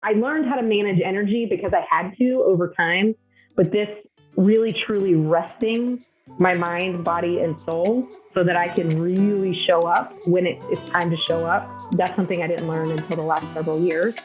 I learned how to manage energy because I had to over time, but this really truly resting my mind, body, and soul so that I can really show up when it's time to show up. That's something I didn't learn until the last several years.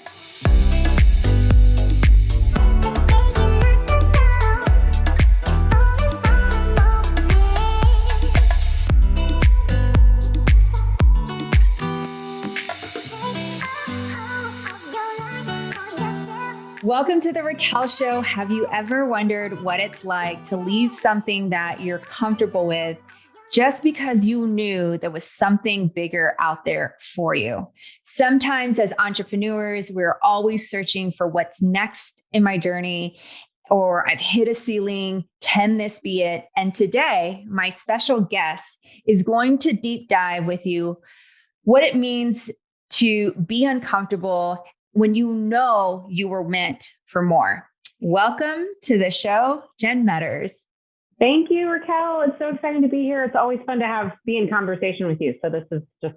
Welcome to the Raquel Show. Have you ever wondered what it's like to leave something that you're comfortable with just because you knew there was something bigger out there for you? Sometimes as entrepreneurs, we're always searching for what's next in my journey, or I've hit a ceiling. Can this be it? And today, my special guest is going to deep dive with you what it means to be uncomfortable when you know you were meant for more. Welcome to the show, Jen Metters. Thank you, Raquel. It's so exciting to be here. It's always fun to be in conversation with you. So this is just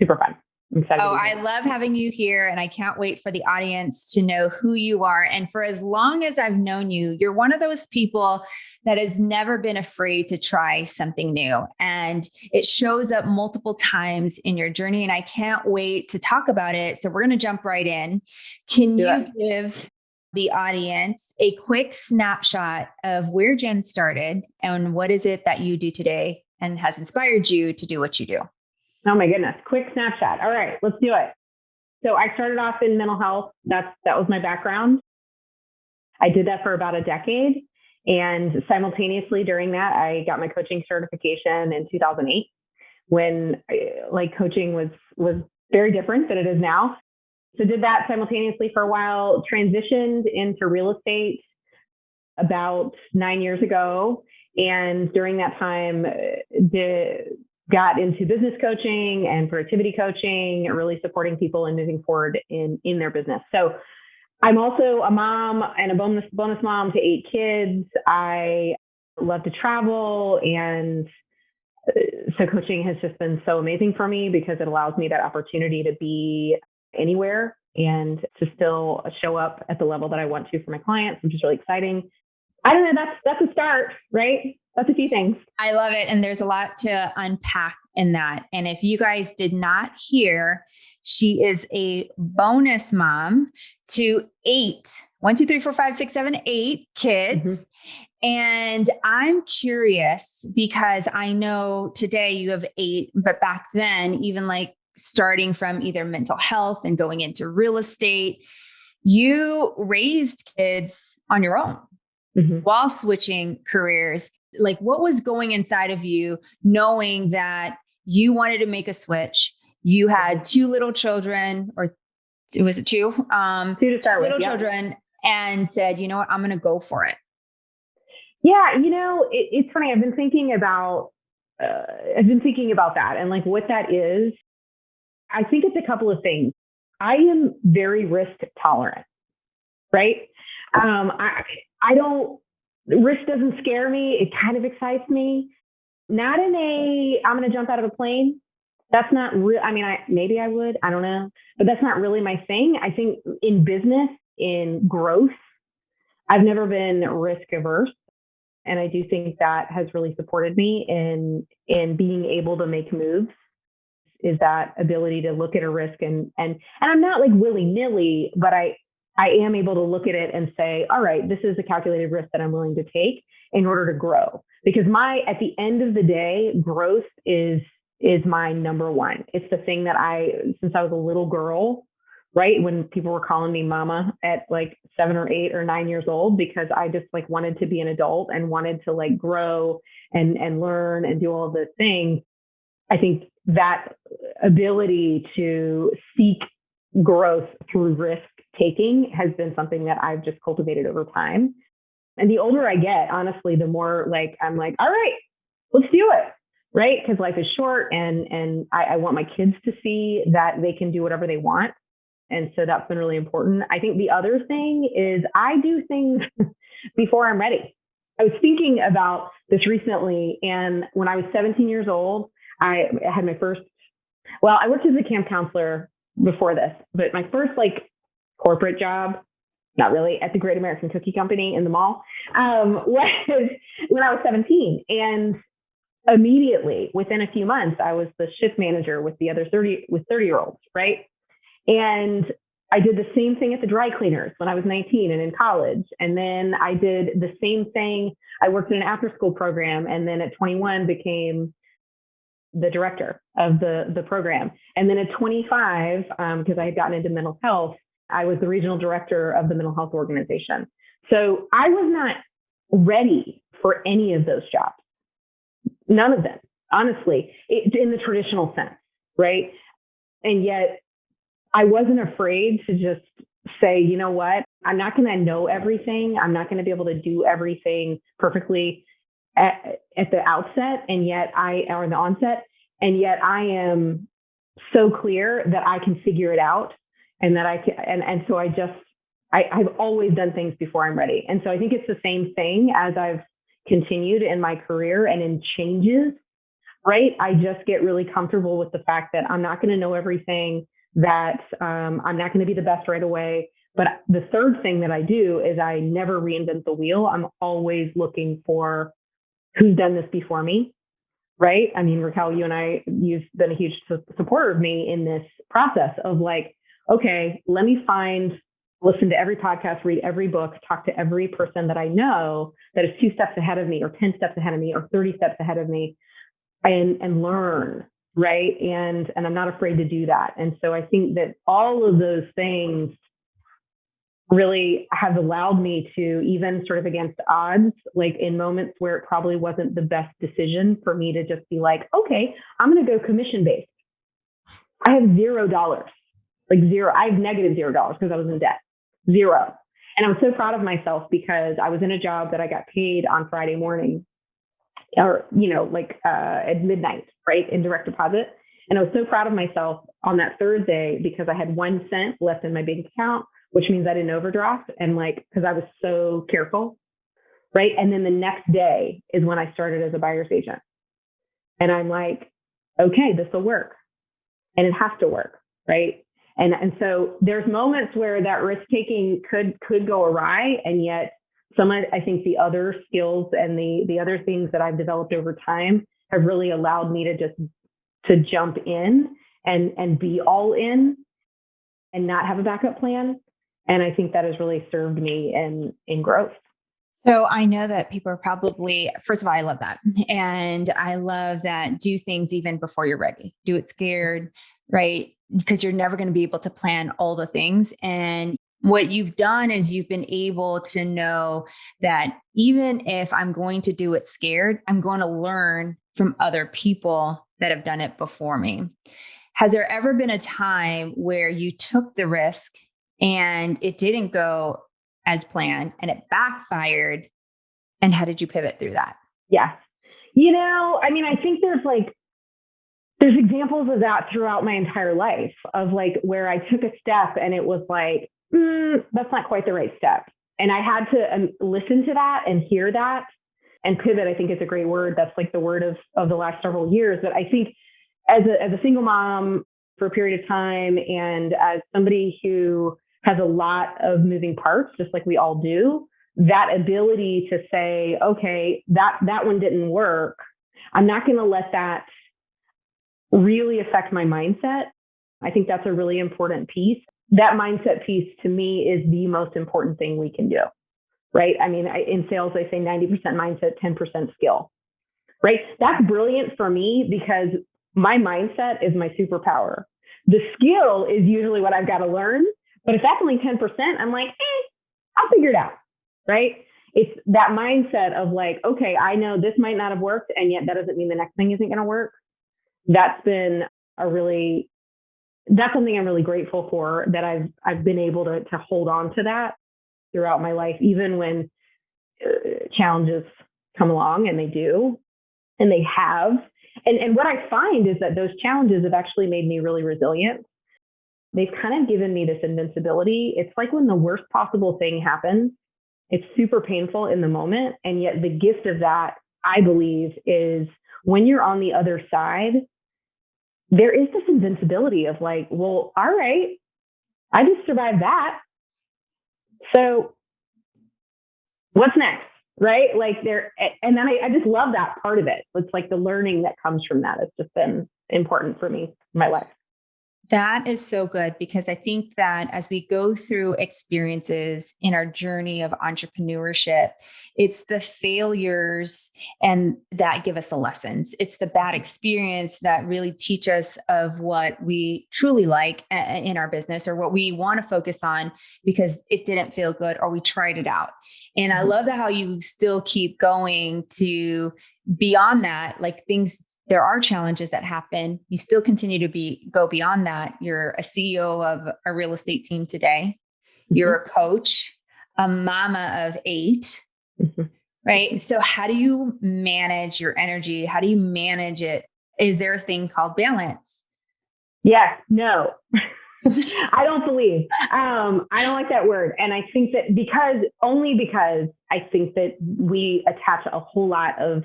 super fun. I'm excited. I love having you here, and I can't wait for the audience to know who you are. And for as long as I've known you, you're one of those people that has never been afraid to try something new. And it shows up multiple times in your journey, and I can't wait to talk about it. So we're going to jump right in. Can you give the audience a quick snapshot of where Jen started and what is it that you do today and has inspired you to do what you do? Oh my goodness. Quick snapshot. All right, let's do it. So I started off in mental health. That was my background. I did that for about a decade. And simultaneously during that, I got my coaching certification in 2008 when coaching was very different than it is now. So did that simultaneously for a while, transitioned into real estate about 9 years ago. And during that time, got into business coaching and productivity coaching, really supporting people and moving forward in their business. So I'm also a mom and a bonus mom to 8 kids. I love to travel. And so coaching has just been so amazing for me because it allows me that opportunity to be anywhere and to still show up at the level that I want to for my clients, which is really exciting. I don't know, that's a start, right? That's a few things. I love it. And there's a lot to unpack in that. And if you guys did not hear, she is a bonus mom to 8 kids. Mm-hmm. And I'm curious because I know today you have 8, but back then, even starting from either mental health and going into real estate, you raised kids on your own. Mm-hmm. While switching careers. What was going inside of you knowing that you wanted to make a switch? You had 2 little children, or was it 2? 2 to start with, children, and said, you know what, I'm going to go for it. Yeah. It's funny. I've been thinking about that and what that is. I think it's a couple of things. I am very risk tolerant, right? Risk doesn't scare me. It kind of excites me. Not in I'm going to jump out of a plane. That's not real. I mean, maybe I would, I don't know, but that's not really my thing. I think in business, in growth, I've never been risk averse. And I do think that has really supported me in being able to make moves, is that ability to look at a risk and I'm not willy-nilly, but I am able to look at it and say, all right, this is a calculated risk that I'm willing to take in order to grow. Because at the end of the day, growth is my number one. It's the thing that since I was a little girl, right? When people were calling me mama at 7 or 8 or 9 years old, because I just wanted to be an adult and wanted to grow and learn and do all of those things. I think that ability to seek growth through risk taking has been something that I've just cultivated over time. And the older I get, honestly, the more I'm all right, let's do it. Right. Because life is short and I want my kids to see that they can do whatever they want. And so that's been really important. I think the other thing is I do things before I'm ready. I was thinking about this recently. And when I was 17 years old, I had my first, I worked as a camp counselor before this, but my first corporate job, not really, at the Great American Cookie Company in the mall, was when I was 17. And immediately, within a few months, I was the shift manager with the other 30-year-olds, right? And I did the same thing at the dry cleaners when I was 19 and in college. And then I did the same thing. I worked in an after-school program, and then at 21 became the director of the program. And then at 25, because I had gotten into mental health, I was the regional director of the mental health organization. So I was not ready for any of those jobs. None of them, honestly, in the traditional sense, right? And yet I wasn't afraid to just say, you know what, I'm not going to know everything. I'm not going to be able to do everything perfectly at the outset, or the onset. And yet I am so clear that I can figure it out, and that I can, and so I've always done things before I'm ready. And so I think it's the same thing as I've continued in my career and in changes, right? I just get really comfortable with the fact that I'm not going to know everything, that I'm not going to be the best right away. But the third thing that I do is I never reinvent the wheel. I'm always looking for who's done this before me, right? I mean, Raquel, you've been a huge supporter of me in this process of like, okay, let me listen to every podcast, read every book, talk to every person that I know that is 2 steps ahead of me, or 10 steps ahead of me, or 30 steps ahead of me, and learn, right? And I'm not afraid to do that. And so I think that all of those things really have allowed me to, even sort of against odds, like in moments where it probably wasn't the best decision for me, to just be like, okay, I'm going to go commission-based. I have $0, like zero. I have negative $0 because I was in debt. 0. And I was so proud of myself because I was in a job that I got paid on Friday morning, or, at midnight, right, in direct deposit. And I was so proud of myself on that Thursday because I had 1 cent left in my bank account, which means I didn't overdraft. And because I was so careful, right? And then the next day is when I started as a buyer's agent. And I'm like, okay, this will work. And it has to work, right? And so there's moments where that risk taking could go awry, and yet I think the other skills and the other things that I've developed over time have really allowed me to jump in and be all in and not have a backup plan. And I think that has really served me in growth. So I know that people are probably, first of all, I love that. And I love that do things even before you're ready. Do it scared, right? Because you're never going to be able to plan all the things. And what you've done is you've been able to know that even if I'm going to do it scared, I'm going to learn from other people that have done it before me. Has there ever been a time where you took the risk and it didn't go as planned and it backfired? And how did you pivot through that? Yeah. I think there's examples of that throughout my entire life, of where I took a step and it was like, that's not quite the right step. And I had to listen to that and hear that, and pivot, I think, is a great word. That's the word of the last several years. But I think as a single mom for a period of time, and as somebody who has a lot of moving parts, just like we all do, that ability to say, okay, that one didn't work. I'm not going to let that really affect my mindset. I think that's a really important piece. That mindset piece, to me, is the most important thing we can do, right? I mean, in sales, they say 90% mindset, 10% skill, right? That's brilliant for me because my mindset is my superpower. The skill is usually what I've got to learn. But if that's only 10%, I'm like, I'll figure it out, right? It's that mindset of okay, I know this might not have worked, and yet that doesn't mean the next thing isn't going to work. That's been that's something I'm really grateful for, that I've been able to hold on to that throughout my life, even when challenges come along, and they do, and they have. And what I find is that those challenges have actually made me really resilient. They've kind of given me this invincibility. It's like when the worst possible thing happens, it's super painful in the moment. And yet the gift of that, I believe, is when you're on the other side, there is this invincibility of well, all right, I just survived that. So what's next? Right? Like and then I just love that part of it. It's like the learning that comes from that. It's just been important for me in my life. That is so good because I think that as we go through experiences in our journey of entrepreneurship, it's the failures and that give us the lessons. It's the bad experience that really teach us of what we truly like in our business or what we want to focus on because it didn't feel good or we tried it out. And I love that how you still keep going to beyond that, like things there are challenges that happen. You still continue to go beyond that. You're a CEO of a real estate team today. You're a coach, a mama of 8, right? So how do you manage your energy? How do you manage it? Is there a thing called balance? Yes, no, I don't believe. I don't like that word. And I think that because I think that we attach a whole lot of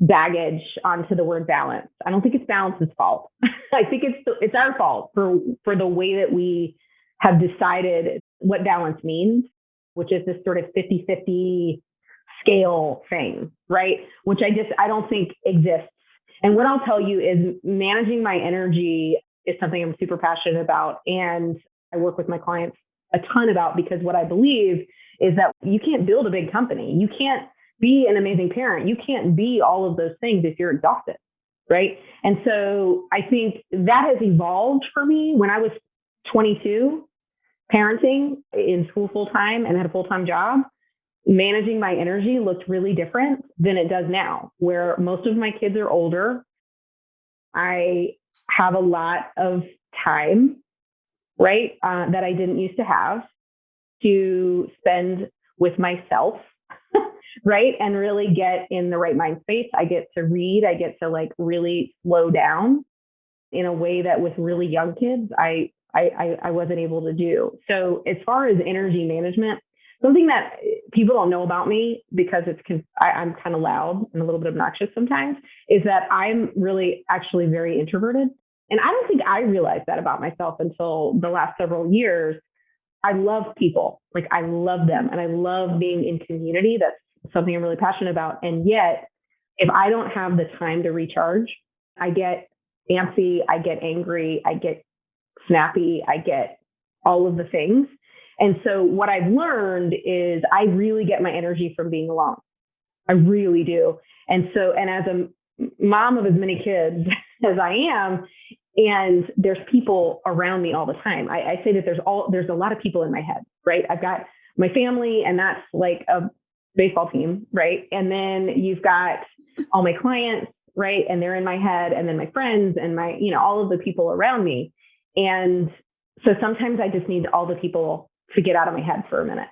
baggage onto the word balance. I don't think it's balance's fault. I think it's our fault for the way that we have decided what balance means, which is this sort of 50-50 scale thing, right? Which I don't think exists. And what I'll tell you is managing my energy is something I'm super passionate about. And I work with my clients a ton about because what I believe is that you can't build a big company. You can't be an amazing parent. You can't be all of those things if you're exhausted, right? And so I think that has evolved for me. When I was 22, parenting in school full-time and had a full-time job, managing my energy looked really different than it does now, where most of my kids are older. I have a lot of time, right, that I didn't used to have to spend with myself, right? And really get in the right mind space. I get to read. I get to like really slow down in a way that with really young kids, I wasn't able to do. So as far as energy management, something that people don't know about me because I'm kind of loud and a little bit obnoxious sometimes is that I'm really actually very introverted. And I don't think I realized that about myself until the last several years. I love people, like I love them. And I love being in community. That's something I'm really passionate about. And yet, if I don't have the time to recharge, I get antsy, I get angry, I get snappy, I get all of the things. And so what I've learned is I really get my energy from being alone. I really do. And as a mom of as many kids as I am, and there's people around me all the time. I say that there's a lot of people in my head, right? I've got my family, and that's like a baseball team, right? And then you've got all my clients, right? And they're in my head, and then my friends and my, all of the people around me. And so sometimes I just need all the people to get out of my head for a minute,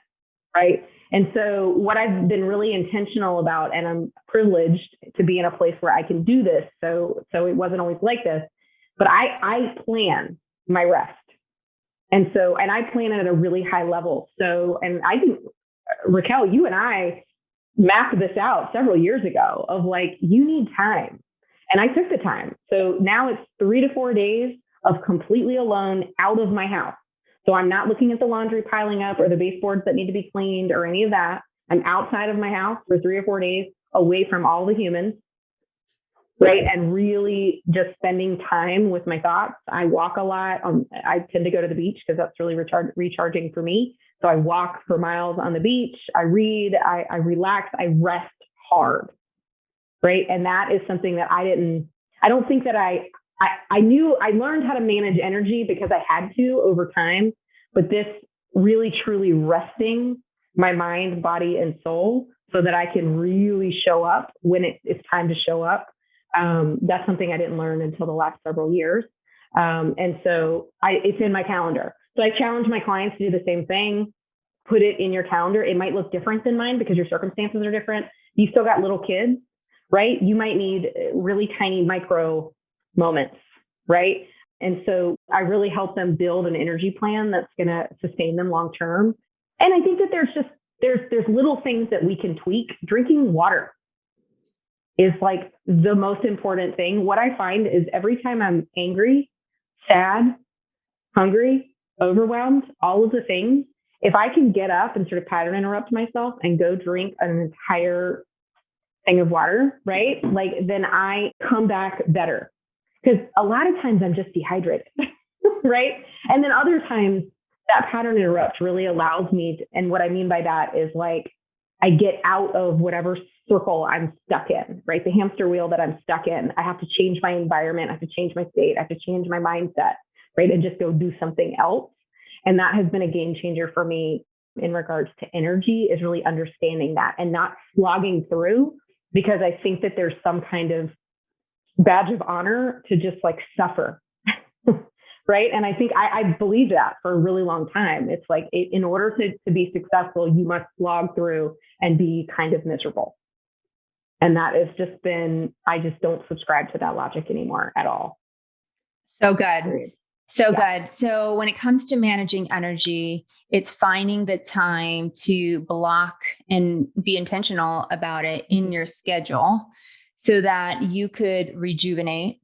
right? And so what I've been really intentional about, and I'm privileged to be in a place where I can do this. So it wasn't always like this, but I plan my rest. And I plan it at a really high level. So, and I think, Raquel, you and I mapped this out several years ago of like, you need time. And I took the time. So now it's 3 to 4 days of completely alone out of my house. So I'm not looking at the laundry piling up or the baseboards that need to be cleaned or any of that. I'm outside of my house for 3 or 4 days away from all the humans, right? And really just spending time with my thoughts. I walk a lot. I tend to go to the beach because that's really recharging for me. So I walk for miles on the beach. I read, I relax, I rest hard, right? And that is something that I don't think that I knew. I learned how to manage energy because I had to over time, but this really truly resting my mind, body, and soul so that I can really show up when it's time to show up. That's something I didn't learn until the last several years. And so it's in my calendar. So I challenge my clients to do the same thing. Put it in your calendar. It might look different than mine because your circumstances are different. You still got little kids, right? You might need really tiny micro moments, right? And so I really help them build an energy plan that's going to sustain them long term. And I think that there's little things that we can tweak. Drinking water is like the most important thing. What I find is every time I'm angry, sad, hungry, overwhelmed, all of the things, if I can get up and sort of pattern interrupt myself and go drink an entire thing of water, right? Like then I come back better. Because a lot of times I'm just dehydrated, right? And then other times that pattern interrupt really allows me to, and what I mean by that is like I get out of whatever circle I'm stuck in, right? The hamster wheel that I'm stuck in. I have to change my environment. I have to change my state. I have to change my mindset, right? And just go do something else. And that has been a game changer for me in regards to energy, is really understanding that and not slogging through, because I think that there's some kind of badge of honor to just like suffer. Right. And I think I believed that for a really long time. It's like, in order to be successful, you must slog through and be kind of miserable. And that has just been, I just don't subscribe to that logic anymore at all. So good. So good. So when it comes to managing energy, it's finding the time to block and be intentional about it in your schedule so that you could rejuvenate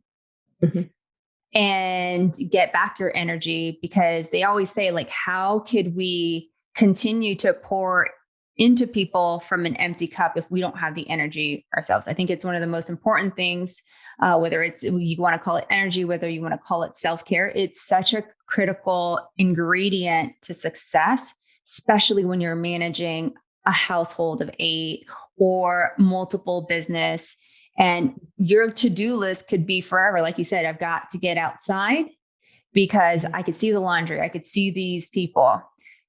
and get back your energy. Because they always say, like, how could we continue to pour into people from an empty cup if we don't have the energy ourselves? I think it's one of the most important things, whether it's, you want to call it energy, whether you want to call it self-care. It's such a critical ingredient to success, especially when you're managing a household of 8 or multiple business. And your to-do list could be forever. Like you said, I've got to get outside because I could see the laundry. I could see these people.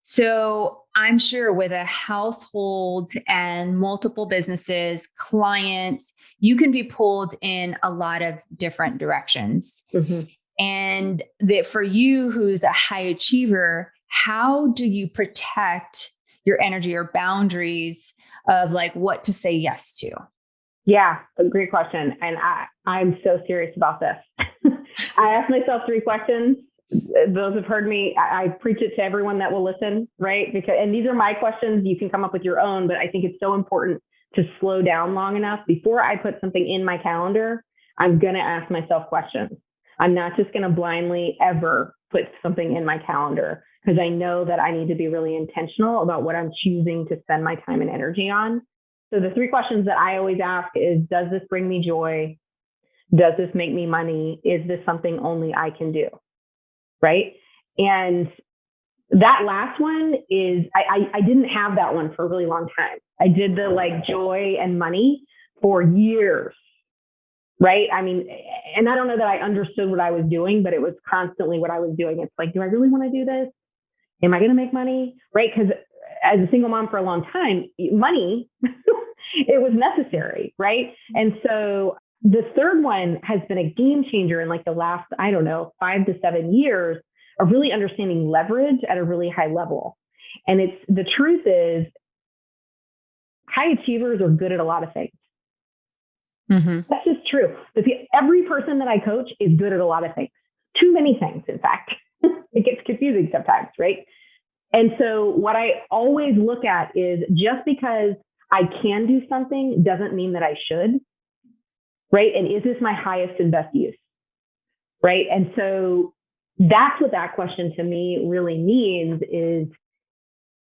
So I'm sure with a household and multiple businesses, clients, you can be pulled in a lot of different directions. And that for you, who's a high achiever, how do you protect your energy or boundaries of like what to say yes to? Yeah, a great question. And I'm so serious about this. I ask myself 3 questions. Those have heard me. I preach it to everyone that will listen, right? And these are my questions. You can come up with your own, but I think it's so important to slow down long enough. Before I put something in my calendar, I'm going to ask myself questions. I'm not just going to blindly ever put something in my calendar, because I know that I need to be really intentional about what I'm choosing to spend my time and energy on. So the 3 questions that I always ask is, does this bring me joy? Does this make me money? Is this something only I can do? Right. And that last one is, I didn't have that one for a really long time. I did the like joy and money for years. Right. I mean, and I don't know that I understood what I was doing, but it was constantly what I was doing. It's like, do I really want to do this? Am I going to make money? Right. Because as a single mom for a long time, money, it was necessary. Right. And so the third one has been a game changer in like the last, 5 to 7 years of really understanding leverage at a really high level. And it's, the truth is, high achievers are good at a lot of things. That's just true. Every person that I coach is good at a lot of things. Too many things, in fact. It gets confusing sometimes, right? And so what I always look at is, just because I can do something doesn't mean that I should. Right. And is this my highest and best use? Right. And so that's what that question to me really means, is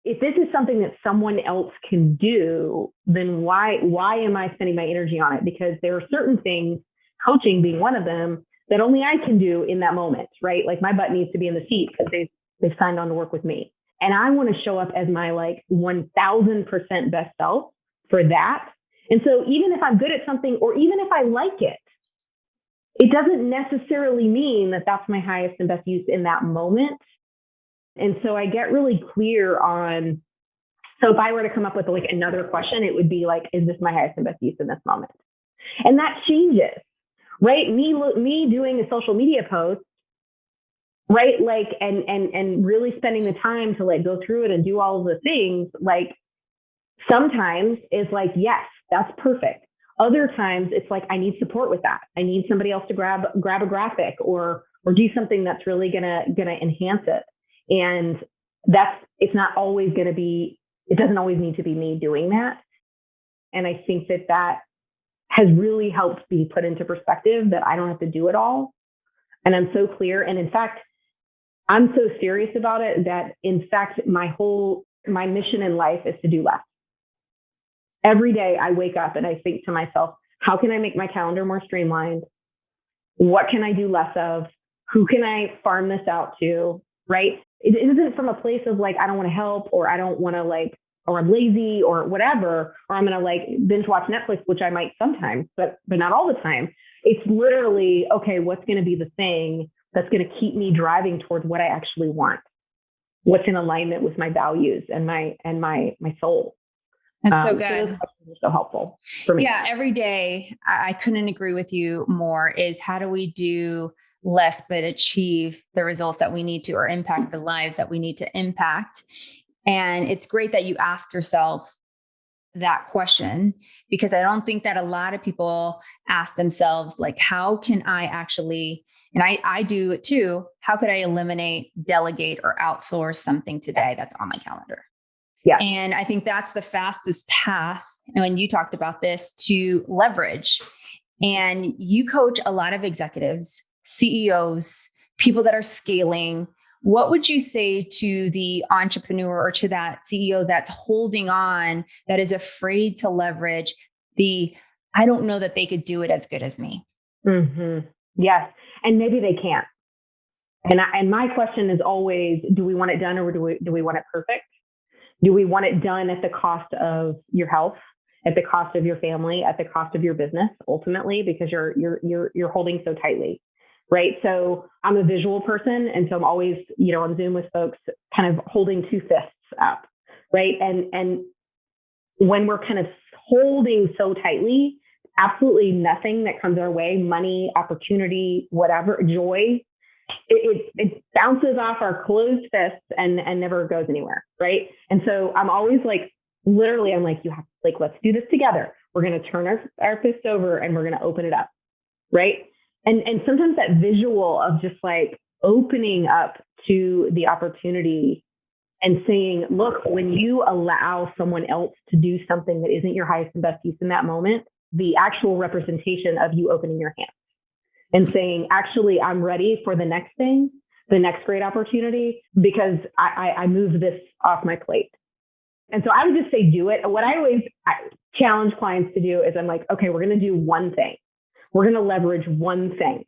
if this is something that someone else can do, then why am I spending my energy on it? Because there are certain things, coaching being one of them, that only I can do in that moment. Right. Like my butt needs to be in the seat because they've signed on to work with me. And I want to show up as my like 1000% best self for that. And so even if I'm good at something, or even if I like it, it doesn't necessarily mean that that's my highest and best use in that moment. And so I get really clear on, so if I were to come up with like another question, it would be like, is this my highest and best use in this moment? And that changes, right? Me doing a social media post, right? Like, and really spending the time to like go through it and do all of the things, like sometimes it's like, yes, that's perfect. Other times it's like, I need support with that. I need somebody else to grab a graphic or do something that's really gonna enhance it. And it's not always gonna be, it doesn't always need to be me doing that. And I think that has really helped be put into perspective, that I don't have to do it all. And I'm so clear. And in fact, I'm so serious about it that, in fact, my mission in life is to do less. Every day I wake up and I think to myself, how can I make my calendar more streamlined? What can I do less of? Who can I farm this out to? Right? It isn't from a place of like, I don't want to help, or I don't want to like, or I'm lazy or whatever, or I'm going to like binge watch Netflix, which I might sometimes, but not all the time. It's literally, okay, what's going to be the thing that's going to keep me driving towards what I actually want? What's in alignment with my values and my soul? That's so So good. those questions are so helpful for me. Yeah, every day, I couldn't agree with you more, is how do we do less but achieve the results that we need to, or impact the lives that we need to impact? And it's great that you ask yourself that question, because I don't think that a lot of people ask themselves, like, how can I actually, and I do it too, how could I eliminate, delegate, or outsource something today that's on my calendar? Yeah. And I think that's the fastest path. And when you talked about this, to leverage, and you coach a lot of executives, CEOs, people that are scaling. What would you say to the entrepreneur or to that CEO that's holding on, that is afraid to leverage I don't know that they could do it as good as me? Mm-hmm. Yes. And maybe they can't. And my question is always, do we want it done, or do we want it perfect? Do we want it done at the cost of your health, at the cost of your family, at the cost of your business, ultimately, because you're holding so tightly, right? So I'm a visual person, and so I'm always, on Zoom with folks, kind of holding two fists up, right? And when we're kind of holding so tightly, absolutely nothing that comes our way, money, opportunity, whatever, joy, it bounces off our closed fists and never goes anywhere, right? And so I'm always like, literally, I'm like, you have, like, let's do this together. We're going to turn our fists over and we're going to open it up, right? And sometimes that visual of just like opening up to the opportunity and saying, look, when you allow someone else to do something that isn't your highest and best use in that moment, the actual representation of you opening your hands and saying, actually, I'm ready for the next thing, the next great opportunity, because I moved this off my plate. And so I would just say, do it. What I always challenge clients to do is, I'm like, okay, we're going to do one thing. We're going to leverage one thing,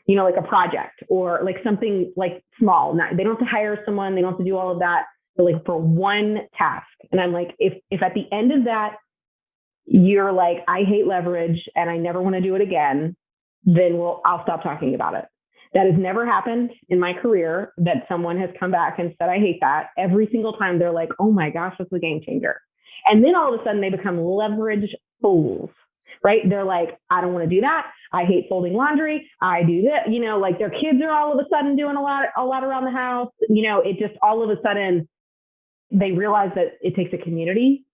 like a project or like something like small. They don't have to hire someone. They don't have to do all of that, but like for one task. And I'm like, if at the end of that, you're like, I hate leverage and I never want to do it again, then I'll stop talking about it. That has never happened in my career, that someone has come back and said, I hate that. Every single time they're like, oh my gosh, that's a game changer. And then all of a sudden they become leverage fools, right? They're like, I don't want to do that. I hate folding laundry. I do that. Like their kids are all of a sudden doing a lot around the house. It just all of a sudden they realize that it takes a community,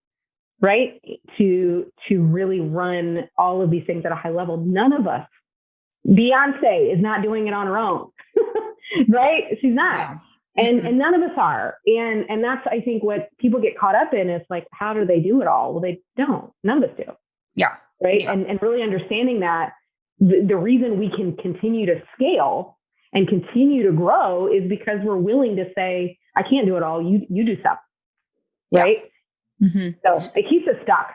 right? To really run all of these things at a high level. None of us, Beyonce is not doing it on her own, right? She's not. Yeah. And none of us are. And that's, I think, what people get caught up in is like, how do they do it all? Well, they don't. None of us do. Yeah. Right. Yeah. And really understanding that the reason we can continue to scale and continue to grow is because we're willing to say, I can't do it all. You do stuff. Right. Yeah. Mm-hmm. So it keeps us stuck.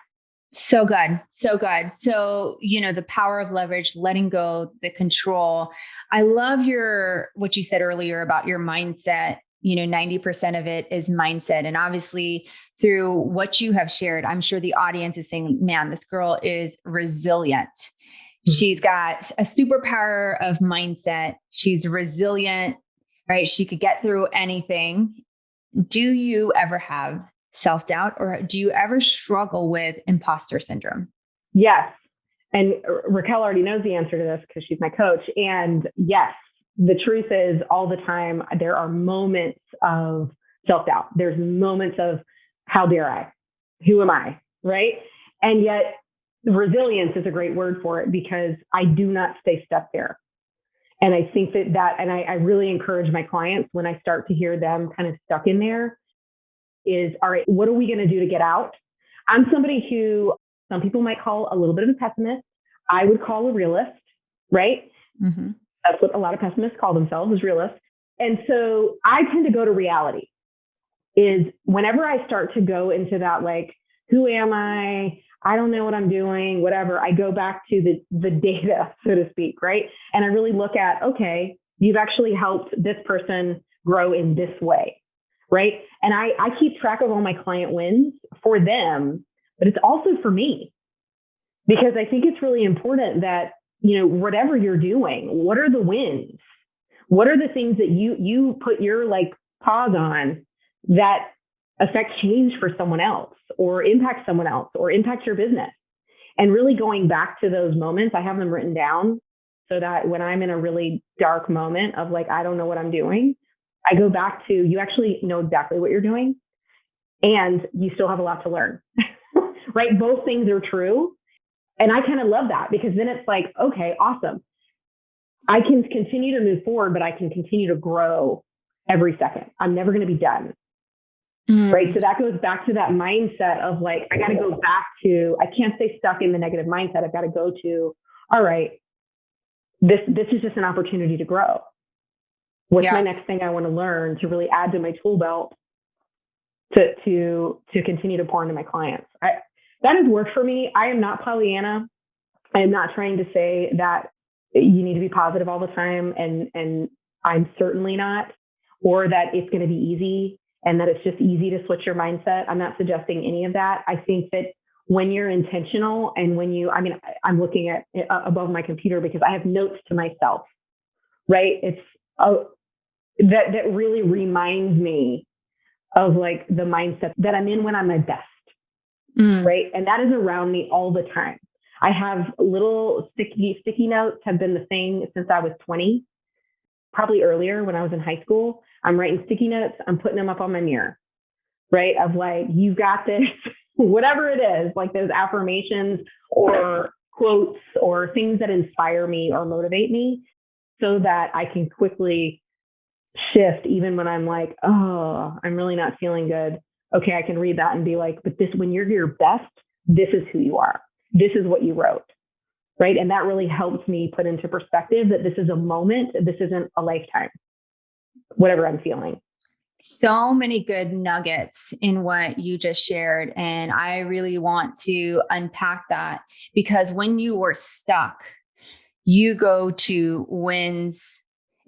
So good. So good. So, the power of leverage, letting go, the control. I love what you said earlier about your mindset. 90% of it is mindset. And obviously through what you have shared, I'm sure the audience is saying, man, this girl is resilient. Mm-hmm. She's got a superpower of mindset. She's resilient, right? She could get through anything. Do you ever have self-doubt, or do you ever struggle with imposter syndrome? Yes. And Raquel already knows the answer to this because she's my coach. And yes, the truth is, all the time, there are moments of self-doubt. There's moments of, how dare I? Who am I? Right? And yet resilience is a great word for it, because I do not stay stuck there. And I think and I really encourage my clients, when I start to hear them kind of stuck in there, is, all right, what are we going to do to get out? I'm somebody who some people might call a little bit of a pessimist. I would call a realist, right? Mm-hmm. That's what a lot of pessimists call themselves, is realists. And so I tend to go to reality. Is whenever I start to go into that, like, who am I? I don't know what I'm doing, whatever. I go back to the data, so to speak, right? And I really look at, okay, you've actually helped this person grow in this way, right? And I keep track of all my client wins for them, but it's also for me, because I think it's really important that, whatever you're doing, what are the wins? What are the things that you put your like pause on that affect change for someone else or impact someone else or impact your business? And really going back to those moments, I have them written down so that when I'm in a really dark moment of like, I don't know what I'm doing, I go back to, you actually know exactly what you're doing and you still have a lot to learn, right? Both things are true. And I kind of love that, because then it's like, okay, awesome. I can continue to move forward, but I can continue to grow every second. I'm never going to be done. Right. So that goes back to that mindset of like, I got to go back to, I can't stay stuck in the negative mindset. I've got to go to, all right, this is just an opportunity to grow. What's my next thing I want to learn to really add to my tool belt to continue to pour into my clients? That has worked for me. I am not Pollyanna. I am not trying to say that you need to be positive all the time. And I'm certainly not, or that it's going to be easy and that it's just easy to switch your mindset. I'm not suggesting any of that. I think that when you're intentional and I'm looking at above my computer because I have notes to myself, right? It's that really reminds me of like the mindset that I'm in when I'm my best. Right. And that is around me all the time. I have little sticky notes, have been the thing since I was 20, probably earlier when I was in high school. I'm writing sticky notes. I'm putting them up on my mirror, right? Of like, you've got this, whatever it is, like those affirmations or quotes or things that inspire me or motivate me, so that I can quickly shift even when I'm like, oh, I'm really not feeling good. Okay, I can read that and be like, but when you're your best, this is who you are. This is what you wrote, right? And that really helps me put into perspective that this is a moment. This isn't a lifetime, whatever I'm feeling. So many good nuggets in what you just shared. And I really want to unpack that, because when you were stuck, you go to wins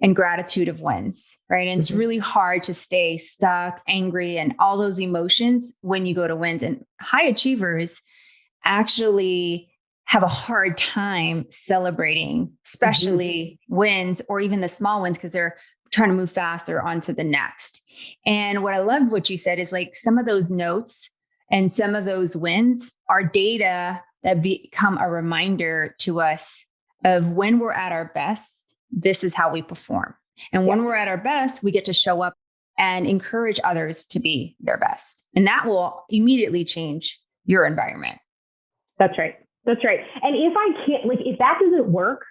and gratitude of wins, right? And it's really hard to stay stuck, angry, and all those emotions when you go to wins. And high achievers actually have a hard time celebrating, especially wins or even the small wins, because they're trying to move faster onto the next. And what I love what you said is like some of those notes and some of those wins are data that become a reminder to us of when we're at our best, this is how we perform. And when we're at our best, we get to show up and encourage others to be their best. And that will immediately change your environment. That's right. That's right. And if I can't, like, if that doesn't work,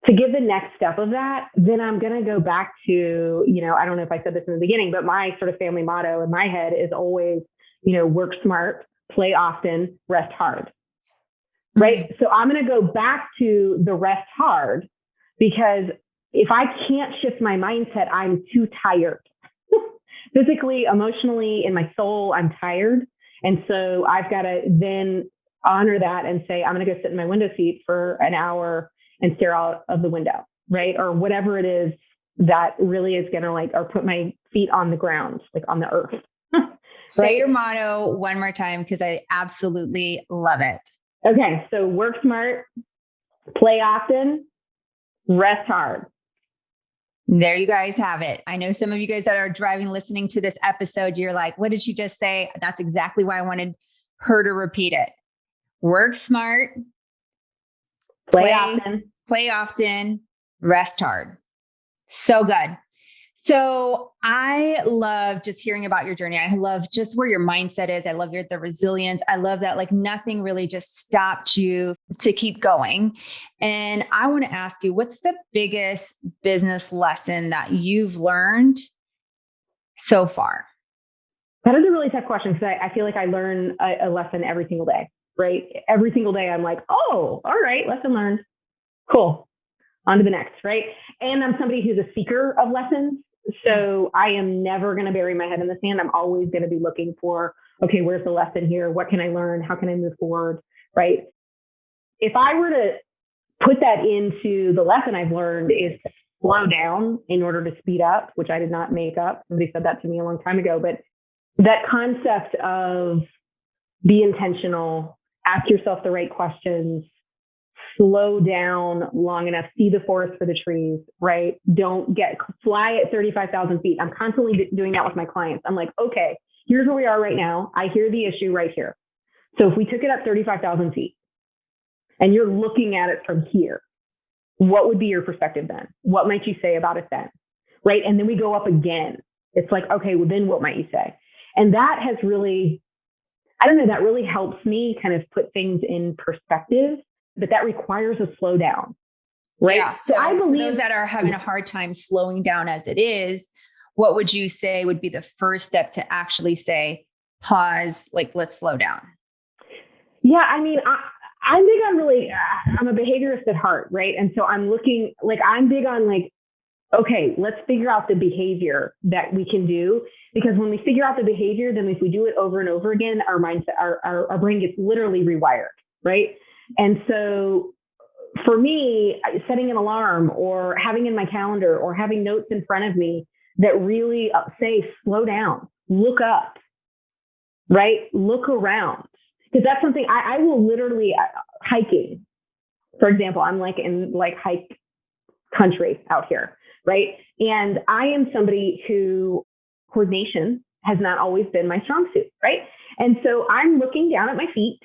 to give the next step of that, then I'm going to go back to, I don't know if I said this in the beginning, but my sort of family motto in my head is always, work smart, play often, rest hard. Right. So I'm going to go back to the rest hard, because if I can't shift my mindset, I'm too tired. Physically, emotionally, in my soul, I'm tired. And so I've got to then honor that and say, I'm going to go sit in my window seat for an hour and stare out of the window, right? Or whatever it is that really is going to or put my feet on the ground, like on the earth. Say your motto one more time, because I absolutely love it. Okay. So work smart, play often, rest hard. There you guys have it. I know some of you guys that are driving, listening to this episode, you're like, what did she just say? That's exactly why I wanted her to repeat it. Work smart, play often, rest hard. So good. So I love just hearing about your journey. I love just where your mindset is. I love the resilience. I love that like nothing really just stopped you to keep going. And I want to ask you, what's the biggest business lesson that you've learned so far? That is a really tough question, because I feel like I learn a lesson every single day, right? Every single day I'm like, oh, all right, lesson learned. Cool. on to the next, right? And I'm somebody who's a seeker of lessons. So I am never going to bury my head in the sand. I'm always going to be looking for, okay, where's the lesson here? What can I learn? How can I move forward? Right? If I were to put that into the lesson I've learned is to slow down in order to speed up, which I did not make up. Somebody said that to me a long time ago, but that concept of be intentional, ask yourself the right questions, slow down long enough, see the forest for the trees, right? Don't fly at 35,000 feet. I'm constantly doing that with my clients. I'm like, okay, here's where we are right now. I hear the issue right here. So if we took it up 35,000 feet and you're looking at it from here, what would be your perspective then? What might you say about it then? Right? And then we go up again. It's like, okay, well, then what might you say? And that has really, I don't know, that really helps me kind of put things in perspective, but that requires a slowdown, right? Yeah. So I believe for those that are having a hard time slowing down as it is, what would you say would be the first step to actually say, pause, like, let's slow down? Yeah. I mean, I think I'm a behaviorist at heart, right? And so I'm looking, like, I'm big on like, okay, let's figure out the behavior that we can do. Because when we figure out the behavior, then if we do it over and over again, our mindset, our brain gets literally rewired, right? And so for me, setting an alarm or having in my calendar or having notes in front of me that really say, slow down, look up, right? Look around. Because that's something I will literally hiking. For example, I'm like in like hike country out here, right? And I am somebody who coordination has not always been my strong suit, right? And so I'm looking down at my feet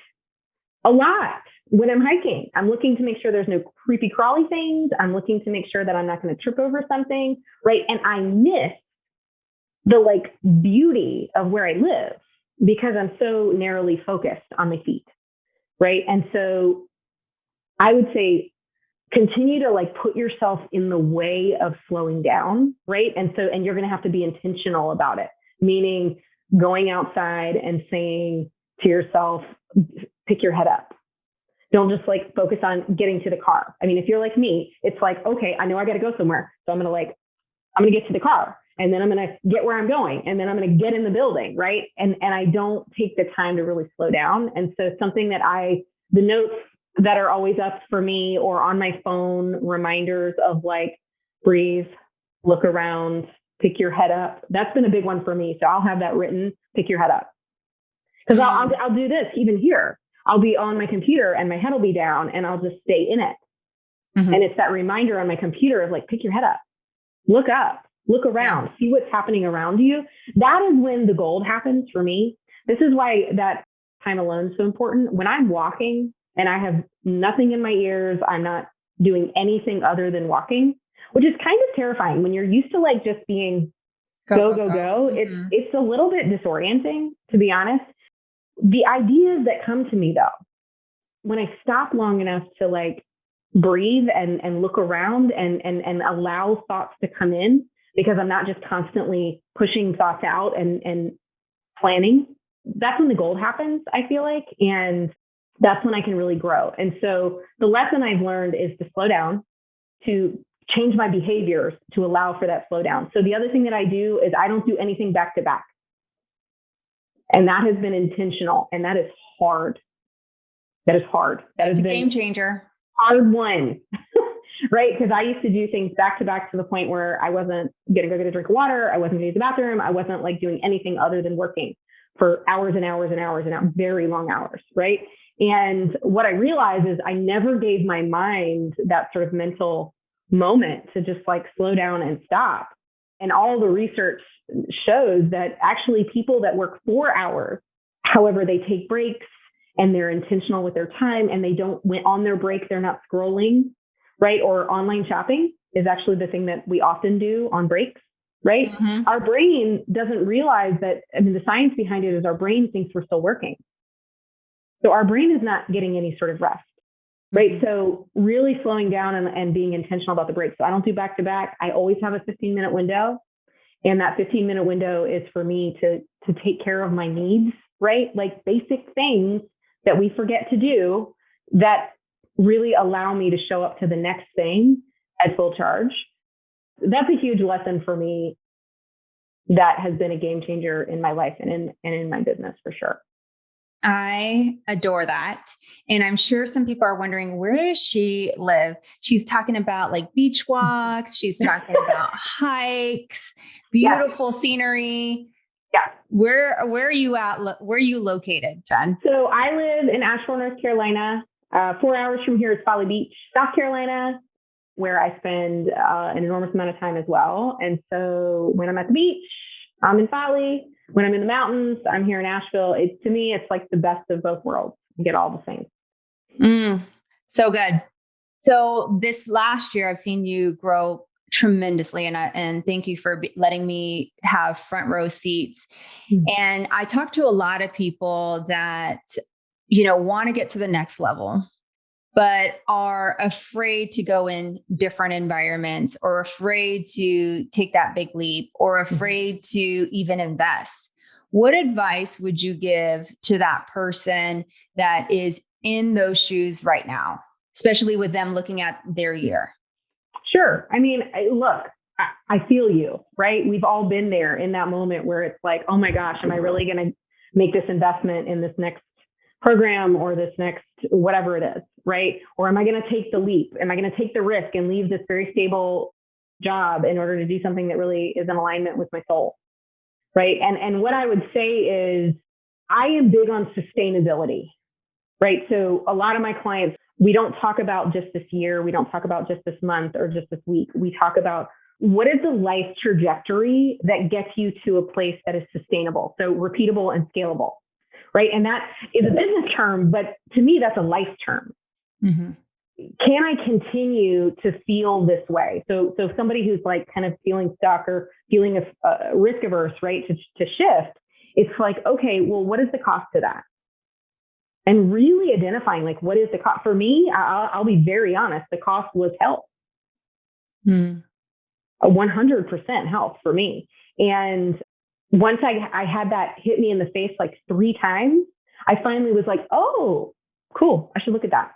a lot when I'm hiking. I'm looking to make sure there's no creepy crawly things. I'm looking to make sure that I'm not going to trip over something, right? And I miss the like beauty of where I live because I'm so narrowly focused on my feet, right? And so I would say continue to like put yourself in the way of slowing down, right? And you're going to have to be intentional about it, meaning going outside and saying to yourself, pick your head up. Don't just like focus on getting to the car. I mean, if you're like me, it's like, okay, I know I got to go somewhere. So I'm going to get to the car and then I'm going to get where I'm going. And then I'm going to get in the building. Right. And I don't take the time to really slow down. And so something that the notes that are always up for me or on my phone, reminders of like, breathe, look around, pick your head up. That's been a big one for me. So I'll have that written, pick your head up. Because I'll do this even here. I'll be on my computer and my head will be down and I'll just stay in it. Mm-hmm. And it's that reminder on my computer of like, pick your head up, look around, see what's happening around you. That is when the gold happens for me. This is why that time alone is so important. When I'm walking and I have nothing in my ears, I'm not doing anything other than walking, which is kind of terrifying when you're used to like just being go. Mm-hmm. It's a little bit disorienting, to be honest. The ideas that come to me though, when I stop long enough to like breathe and look around and allow thoughts to come in, because I'm not just constantly pushing thoughts out and planning, that's when the gold happens, I feel like. And that's when I can really grow. And so the lesson I've learned is to slow down, to change my behaviors to allow for that slowdown. So the other thing that I do is I don't do anything back to back. And that has been intentional. And that is hard. That is hard. That's a game changer. Hard one, right? Because I used to do things back to back to the point where I wasn't going to go get a drink of water. I wasn't going to use the bathroom. I wasn't like doing anything other than working for hours and hours and hours and hours, very long hours, right? And what I realized is I never gave my mind that sort of mental moment to just like slow down and stop. And all the research shows that actually people that work 4 hours, however, they take breaks and they're intentional with their time and they don't, when on their break, they're not scrolling, right? Or online shopping is actually the thing that we often do on breaks, right? Mm-hmm. Our brain doesn't realize that, I mean, the science behind it is our brain thinks we're still working. So our brain is not getting any sort of rest, right? Mm-hmm. So really slowing down and being intentional about the break. So I don't do back to back. I always have a 15-minute window. And that 15-minute window is for me to take care of my needs, right? Like basic things that we forget to do that really allow me to show up to the next thing at full charge. That's a huge lesson for me that has been a game changer in my life and in my business for sure. I adore that. And I'm sure some people are wondering, where does she live? She's talking about like beach walks. She's talking about hikes, beautiful scenery. Yeah. Where are you at? Where are you located, Jen? So I live in Asheville, North Carolina. 4 hours from here is Folly Beach, South Carolina, where I spend an enormous amount of time as well. And so when I'm at the beach, I'm in Folly. When I'm in the mountains, I'm here in Asheville. To me, it's like the best of both worlds. You get all the things. So good. So this last year, I've seen you grow tremendously. And thank you for letting me have front row seats. Mm-hmm. And I talk to a lot of people that, want to get to the next level, but are afraid to go in different environments or afraid to take that big leap or afraid to even invest. What advice would you give to that person that is in those shoes right now, especially with them looking at their year? Sure. I mean, look, I feel you, right? We've all been there in that moment where it's like, oh my gosh, am I really going to make this investment in this next program or this next, whatever it is, right? Or am I going to take the leap? Am I going to take the risk and leave this very stable job in order to do something that really is in alignment with my soul, right? And what I would say is I am big on sustainability, right? So a lot of my clients, we don't talk about just this year. We don't talk about just this month or just this week. We talk about what is the life trajectory that gets you to a place that is sustainable, so repeatable and scalable, right? And that is a business term, but to me, that's a life term. Mm-hmm. Can I continue to feel this way? So somebody who's like kind of feeling stuck or feeling risk averse, right, to shift, it's like, okay, well, what is the cost to that? And really identifying like, what is the cost? For me, I'll be very honest, the cost was health. A 100% health for me. And once I had that hit me in the face like 3 times, I finally was like, oh, cool. I should look at that.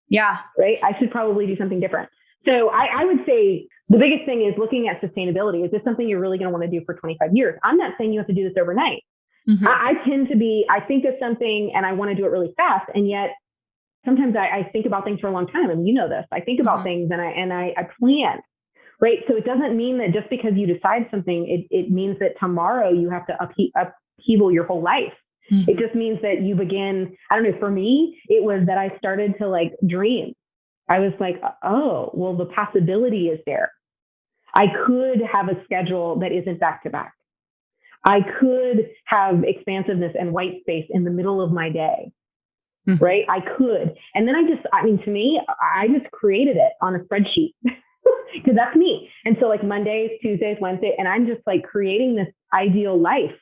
Yeah. Right. I should probably do something different. So I would say the biggest thing is looking at sustainability. Is this something you're really going to want to do for 25 years? I'm not saying you have to do this overnight. Mm-hmm. I think of something and I want to do it really fast. And yet sometimes I think about things for a long time. And you know this, I think about things and I plan. Right. So it doesn't mean that just because you decide something, it means that tomorrow you have to upheaval your whole life. Mm-hmm. It just means that you begin, I don't know, for me, it was that I started to like dream. I was like, oh, well, the possibility is there. I could have a schedule that isn't back to back. I could have expansiveness and white space in the middle of my day. Mm-hmm. Right. I could. And then to me, I just created it on a spreadsheet. Because that's me. And so like Mondays, Tuesdays, Wednesday, and I'm just like creating this ideal life.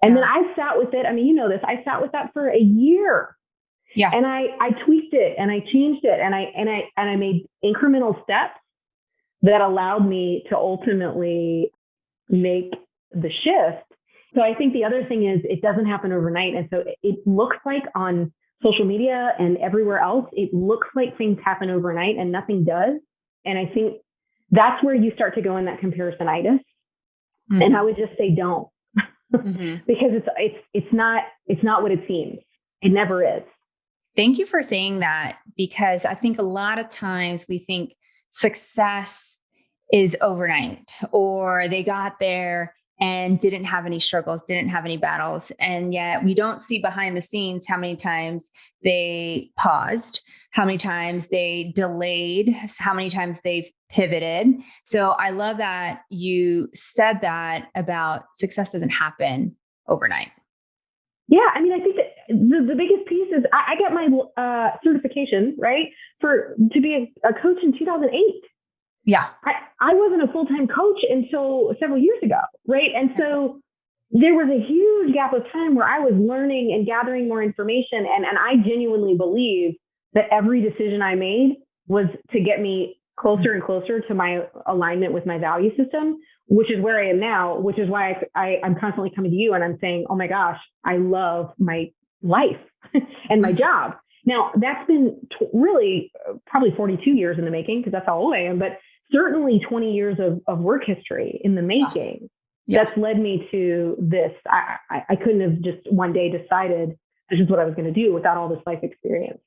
And then I sat with it. I mean, you know this, I sat with that for a year. Yeah. And I tweaked it and I changed it and I made incremental steps that allowed me to ultimately make the shift. So I think the other thing is it doesn't happen overnight. And so it looks like on social media and everywhere else, it looks like things happen overnight and nothing does. And I think that's where you start to go in that comparisonitis. Mm-hmm. And I would just say don't, because it's not what it seems. It never is. Thank you for saying that, because I think a lot of times we think success is overnight, or they got there and didn't have any struggles, didn't have any battles. And yet we don't see behind the scenes how many times they paused, how many times they delayed, how many times they've pivoted. So I love that you said that about success doesn't happen overnight. Yeah. I mean, I think that the biggest piece is I got my certification, right, to be a coach in 2008. Yeah. I wasn't a full-time coach until several years ago, right? And so there was a huge gap of time where I was learning and gathering more information. And I genuinely believe that every decision I made was to get me closer and closer to my alignment with my value system, which is where I am now, which is why I'm constantly coming to you and I'm saying, oh my gosh, I love my life and my job. Now, that's been really probably 42 years in the making, because that's how old I am, but certainly 20 years of work history in the making. Yeah. That's led me to this. I couldn't have just one day decided this is what I was going to do without all this life experience.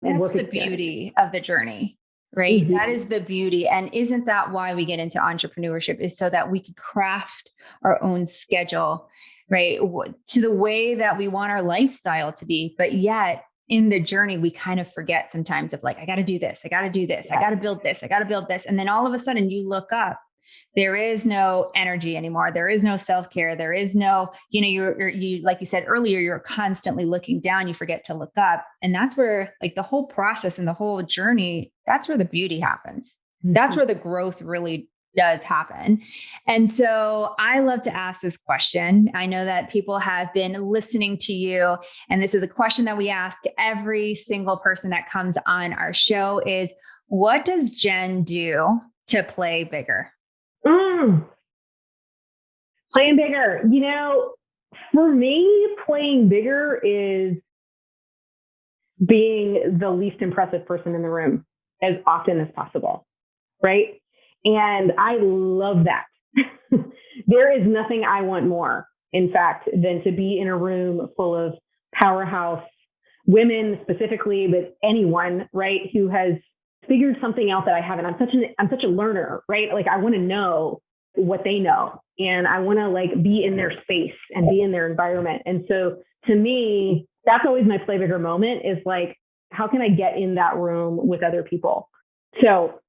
That's the beauty of the journey, right? Mm-hmm. That is the beauty. And isn't that why we get into entrepreneurship, is so that we can craft our own schedule, right? To the way that we want our lifestyle to be. But yet in the journey, we kind of forget sometimes of like, I got to do this. I got to do this. Yeah. I got to build this. I got to build this. And then all of a sudden you look up, there is no energy anymore. There is no self-care. There is no, you like you said earlier, you're constantly looking down. You forget to look up. And that's where like the whole process and the whole journey, that's where the beauty happens. Mm-hmm. That's where the growth really does happen. And so I love to ask this question. I know that people have been listening to you, and this is a question that we ask every single person that comes on our show is, what does Jen do to play bigger? Playing bigger. For me, playing bigger is being the least impressive person in the room as often as possible, right? And I love that. There is nothing I want more, in fact, than to be in a room full of powerhouse women specifically, but anyone, right, who has figured something out that I haven't. I'm such a learner, right? Like I want to know what they know, and I want to like be in their space and be in their environment. And so to me, that's always my play bigger moment, is like, how can I get in that room with other people? So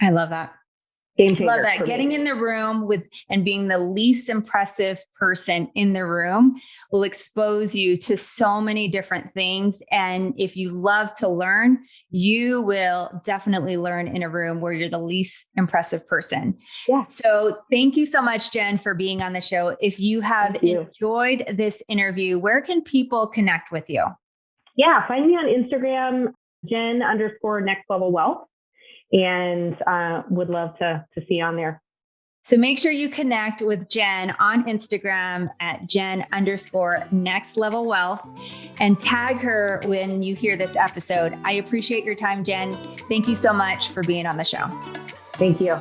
I love that. Game changer. Love that. Getting in the room with and being the least impressive person in the room will expose you to so many different things. And if you love to learn, you will definitely learn in a room where you're the least impressive person. Yeah. So thank you so much, Jen, for being on the show. If you have enjoyed this interview, where can people connect with you? Yeah. Find me on Instagram, Jen_next level wealth. And would love to see you on there. So make sure you connect with Jen on Instagram at Jen_next level wealth and tag her when you hear this episode. I appreciate your time, Jen. Thank you so much for being on the show. Thank you.